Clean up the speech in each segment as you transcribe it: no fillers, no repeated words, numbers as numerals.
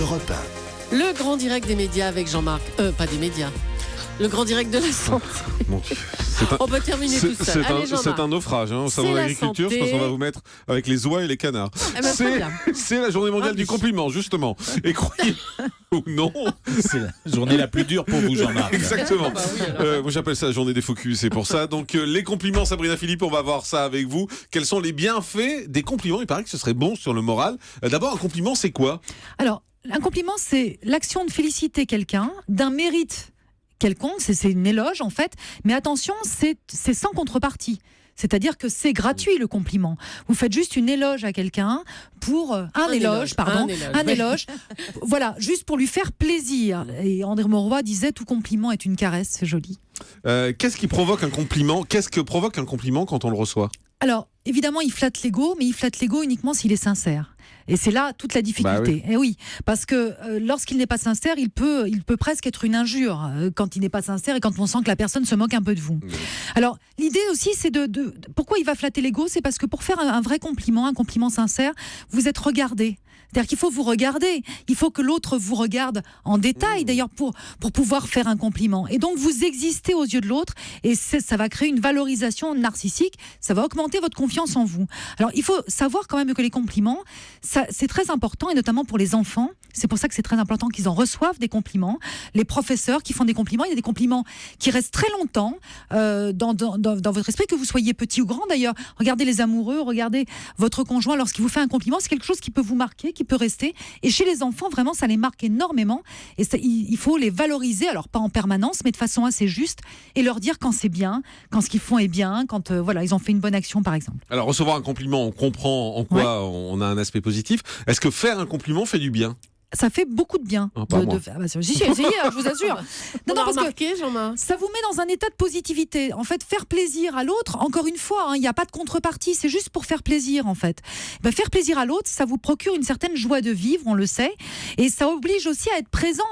Europe 1. Le grand direct des médias avec Jean-Marc. Pas des médias. Le grand direct de la santé. Mon Dieu. On peut terminer tout seul. Allez, C'est un naufrage. Au salon de la l'agriculture, je pense qu'on va vous mettre avec les oies et les canards. Eh ben, très bien. C'est la journée mondiale du compliment, justement. Et croyez ou non. C'est la journée la plus dure pour vous, Jean-Marc. Exactement. Bah oui, alors. Moi, j'appelle ça la journée des focus, c'est pour ça. Donc, les compliments, Sabrina Philippe, on va voir ça avec vous. Quels sont les bienfaits des compliments? Il paraît que ce serait bon sur le moral. D'abord, un compliment, c'est quoi? Alors, un compliment, c'est l'action de féliciter quelqu'un d'un mérite quelconque, c'est une éloge en fait, mais attention, c'est sans contrepartie. C'est-à-dire que c'est gratuit le compliment. Vous faites juste une éloge à quelqu'un pour un éloge. Voilà, juste pour lui faire plaisir. Et André Mauroy disait tout compliment est une caresse, c'est joli. Qu'est-ce qui provoque un compliment? Qu'est-ce que provoque un compliment quand on le reçoit? Alors, évidemment, il flatte l'ego, mais il flatte l'ego uniquement s'il est sincère. Et c'est là toute la difficulté. Bah oui. Et oui, parce que lorsqu'il n'est pas sincère, il peut presque être une injure quand il n'est pas sincère et quand on sent que la personne se moque un peu de vous. Oui. Alors, l'idée aussi, c'est pourquoi il va flatter l'ego? C'est parce que pour faire un vrai compliment, un compliment sincère, vous êtes regardé. C'est-à-dire qu'il faut vous regarder. Il faut que l'autre vous regarde en détail, d'ailleurs, pour pouvoir faire un compliment. Et donc, vous existez aux yeux de l'autre et ça va créer une valorisation narcissique. Ça va augmenter votre confiance en vous. Alors, il faut savoir quand même que les compliments, c'est très important, et notamment pour les enfants. C'est pour ça que c'est très important qu'ils en reçoivent des compliments. Les professeurs qui font des compliments, il y a des compliments qui restent très longtemps dans votre esprit, que vous soyez petit ou grand d'ailleurs. Regardez les amoureux, regardez votre conjoint lorsqu'il vous fait un compliment. C'est quelque chose qui peut vous marquer, qui peut rester. Et chez les enfants, vraiment, ça les marque énormément. Et il faut les valoriser, alors pas en permanence, mais de façon assez juste, et leur dire quand c'est bien, quand ce qu'ils font est bien, quand voilà, ils ont fait une bonne action, par exemple. Alors, recevoir un compliment, on comprend en quoi on a un aspect positif. Est-ce que faire un compliment fait du bien? Ça fait beaucoup de bien de faire. Bah, j'y ai essayé, je vous assure. Non, parce remarqué, que Jean-Marc. ça vous met dans un état de positivité. En fait, faire plaisir à l'autre, encore une fois, il n'y a pas de contrepartie, c'est juste pour faire plaisir, en fait. Ben, faire plaisir à l'autre, ça vous procure une certaine joie de vivre, on le sait, et ça oblige aussi à être présent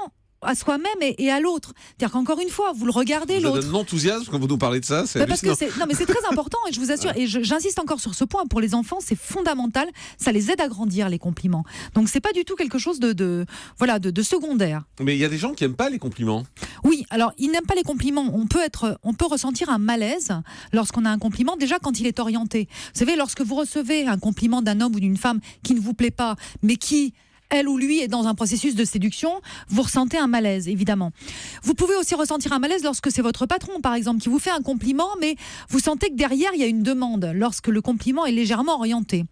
à soi-même et à l'autre. C'est-à-dire qu'encore une fois, vous le regardez, Vous l'autre. avez de l'enthousiasme quand vous nous parlez de ça, c'est Parce que non, mais c'est très important, et je vous assure, et j'insiste encore sur ce point, pour les enfants, c'est fondamental, ça les aide à grandir, les compliments. Donc c'est pas du tout quelque chose de secondaire. Mais il y a des gens qui n'aiment pas les compliments. Oui, alors ils n'aiment pas les compliments. On peut ressentir un malaise lorsqu'on a un compliment, déjà quand il est orienté. Vous savez, lorsque vous recevez un compliment d'un homme ou d'une femme qui ne vous plaît pas, mais qui, elle ou lui, est dans un processus de séduction, vous ressentez un malaise, évidemment. Vous pouvez aussi ressentir un malaise lorsque c'est votre patron, par exemple, qui vous fait un compliment, mais vous sentez que derrière, il y a une demande, lorsque le compliment est légèrement orienté.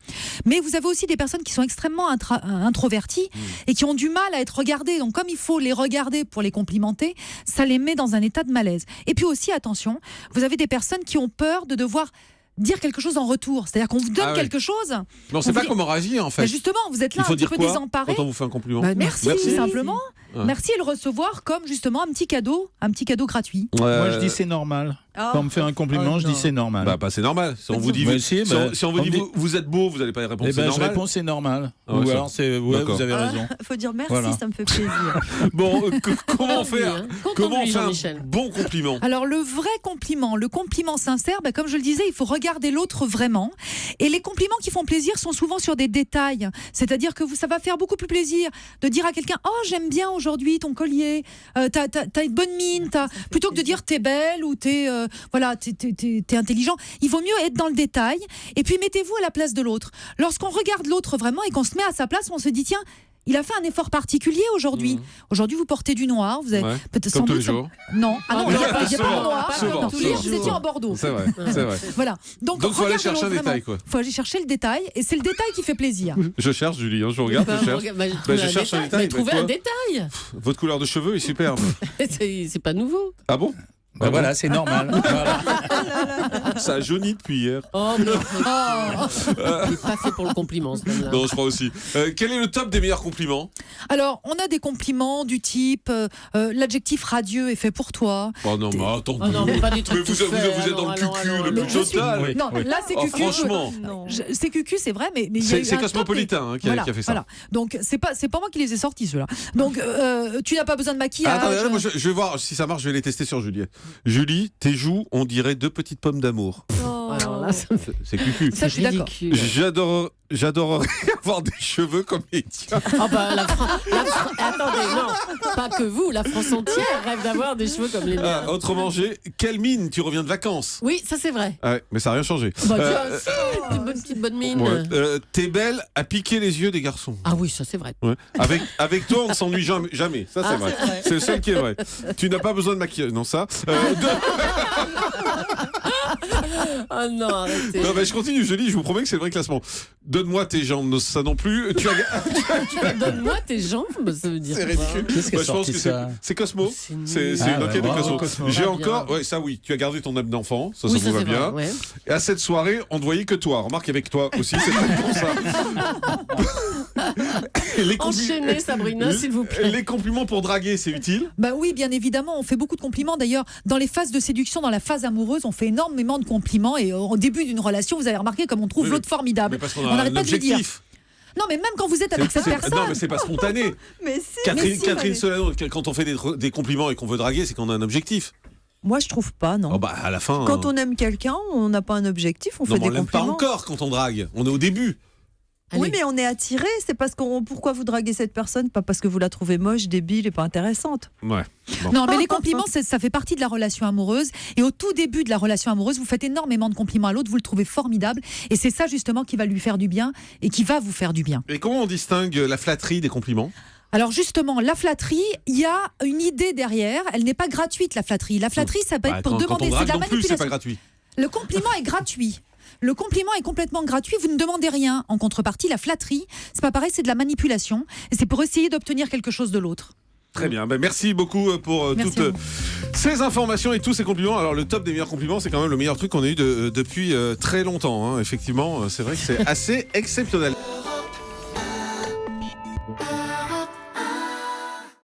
Mais vous avez aussi des personnes qui sont extrêmement introverties et qui ont du mal à être regardées. Donc, comme il faut les regarder pour les complimenter, ça les met dans un état de malaise. Et puis aussi, attention, vous avez des personnes qui ont peur de devoir dire quelque chose en retour, c'est-à-dire qu'on vous donne quelque chose. Mais on ne sait pas comment réagir en fait. Mais justement, vous êtes là Il faut un petit dire peu quoi désemparé. quand on vous fait un compliment? Merci, simplement. Merci, et le recevoir comme justement un petit cadeau gratuit. Moi, je dis c'est normal. Quand on me fait un compliment, je dis c'est normal. Bah, c'est normal. Si on vous dit, si on vous dit vous êtes beau, vous n'allez pas y répondre. Eh ben, je réponds c'est normal. Ah ouais, ou alors c'est vous avez raison. Faut dire merci, Voilà. ça me fait plaisir. Bon, comment faire un Jean-Michel. bon compliment? Alors le vrai compliment, le compliment sincère, comme je le disais, il faut regarder l'autre vraiment. Et les compliments qui font plaisir sont souvent sur des détails. C'est-à-dire que ça va faire beaucoup plus plaisir de dire à quelqu'un « Oh, j'aime bien aujourd'hui ton collier, t'as une bonne mine, plutôt que de dire « T'es belle » ou « T'es intelligent ». Il vaut mieux être dans le détail. Et puis mettez-vous à la place de l'autre. Lorsqu'on regarde l'autre vraiment et qu'on se met à sa place, on se dit « Tiens, il a fait un effort particulier aujourd'hui. Aujourd'hui, vous portez du noir. Vous avez peut-être comme tous les jours. Non, il n'y a pas de Souvent, noir. souvent, Hier, vous souvent. étiez en Bordeaux. C'est vrai. Voilà. Donc il faut aller regardez chercher un l'autre détail, vraiment. quoi. Il faut aller chercher le détail, et c'est le détail qui fait plaisir. Je cherche, Julie, je regarde, je cherche. Je cherche un détail. Trouvez un détail. Votre couleur de cheveux est superbe. C'est pas nouveau. Ah bon? Ben voilà, c'est normal. Voilà. Ça a jauni depuis hier. Oh, mais il n'est pas fait pour le compliment, ce homme-là. Non, je crois aussi. Quel est le top des meilleurs compliments? Alors, on a des compliments du type l'adjectif radieux est fait pour toi. Oh non, mais attendez. Oh non, mais pas des trucs Mais vous tout faits, êtes dans le alors, cucu alors, le alors. plus total. Oui. Non, là c'est Oh, cucu. franchement. C'est cucu, c'est vrai, mais il y a eu C'est un top Cosmopolitain qui a fait ça. Voilà. Donc c'est pas moi qui les ai sortis ceux-là. Donc tu n'as pas besoin de maquillage. Attendez, moi, je vais voir si ça marche, je vais les tester sur Julie. Julie, tes joues, on dirait deux petites pommes d'amour. Oh. Alors là, ça me fait C'est cucu. Ça, je suis d'accord. ridicule. J'adorerais avoir des cheveux comme les tiens. Ah bah, attendez, non, pas que vous, la France entière rêve d'avoir des cheveux comme les miens. Autrement, quelle mine, tu reviens de vacances. Oui, ça c'est vrai. Ouais, mais ça n'a rien changé. Bah, tiens, si, une petite bonne mine. Ouais. T'es belle à piquer les yeux des garçons. Ah oui, ça c'est vrai. Ouais. Avec toi, on ne s'ennuie jamais. Ça, c'est vrai. C'est le seul qui est vrai. Tu n'as pas besoin de maquillage. Non, ça. Oh non, arrêtez. Non, mais je continue, je vous promets que c'est le vrai classement. Donne-moi tes jambes, ça non plus. Donne-moi tes jambes, ça veut dire. C'est ridicule. Qu'est-ce qui est Je pense sorti, que ça c'est Cosmo. C'est nul. une enquête de bravo, Cosmo. Cosmo. J'ai Bien. encore. Ouais, ça oui. Tu as gardé ton âme d'enfant. Ça Oui, vous va c'est bien. vrai, ouais. Et à cette soirée, on ne voyait que toi. Remarque avec toi aussi, c'est pas pour ça. Enchaînez, Sabrina, s'il vous plaît. Les compliments pour draguer, c'est utile. Bah oui, bien évidemment, on fait beaucoup de compliments. D'ailleurs, dans les phases de séduction, dans la phase amoureuse, on fait énormément de compliments. Et au début d'une relation, vous avez remarqué comme on trouve Oui, l'autre formidable. Mais parce qu'on On a n'arrête un pas de lui dire. objectif. Non, mais même quand vous êtes avec cette personne. Non, mais c'est pas spontané. Mais si, Catherine Solano, quand on fait des compliments et qu'on veut draguer, c'est qu'on a un objectif. moi je trouve pas, non. Oh bah à la fin. Quand on aime quelqu'un, on n'a pas un objectif, on Non, fait mais on des l'aime pas compliments. encore quand on drague. On est au début. Oui, Allez. mais on est attiré. C'est parce qu'on. Pourquoi vous draguez cette personne? Pas parce que vous la trouvez moche, débile et pas intéressante. Ouais. Bon. Non, mais les compliments, ça fait partie de la relation amoureuse. Et au tout début de la relation amoureuse, vous faites énormément de compliments à l'autre, vous le trouvez formidable. Et c'est ça justement qui va lui faire du bien et qui va vous faire du bien. Et comment on distingue la flatterie des compliments? Alors justement, la flatterie, il y a une idée derrière. Elle n'est pas gratuite, la flatterie. La flatterie, ça peut être pour Quand on demander. C'est drague de la non plus, c'est pas manipulation. gratuit. Le compliment est gratuit. Le compliment est complètement gratuit, vous ne demandez rien. En contrepartie, la flatterie, c'est pas pareil, c'est de la manipulation. Et c'est pour essayer d'obtenir quelque chose de l'autre. Très bien, ben, merci beaucoup pour Merci toutes à vous. ces informations et tous ces compliments. Alors le top des meilleurs compliments, c'est quand même le meilleur truc qu'on a eu depuis très longtemps. Hein. Effectivement, c'est vrai que c'est assez exceptionnel.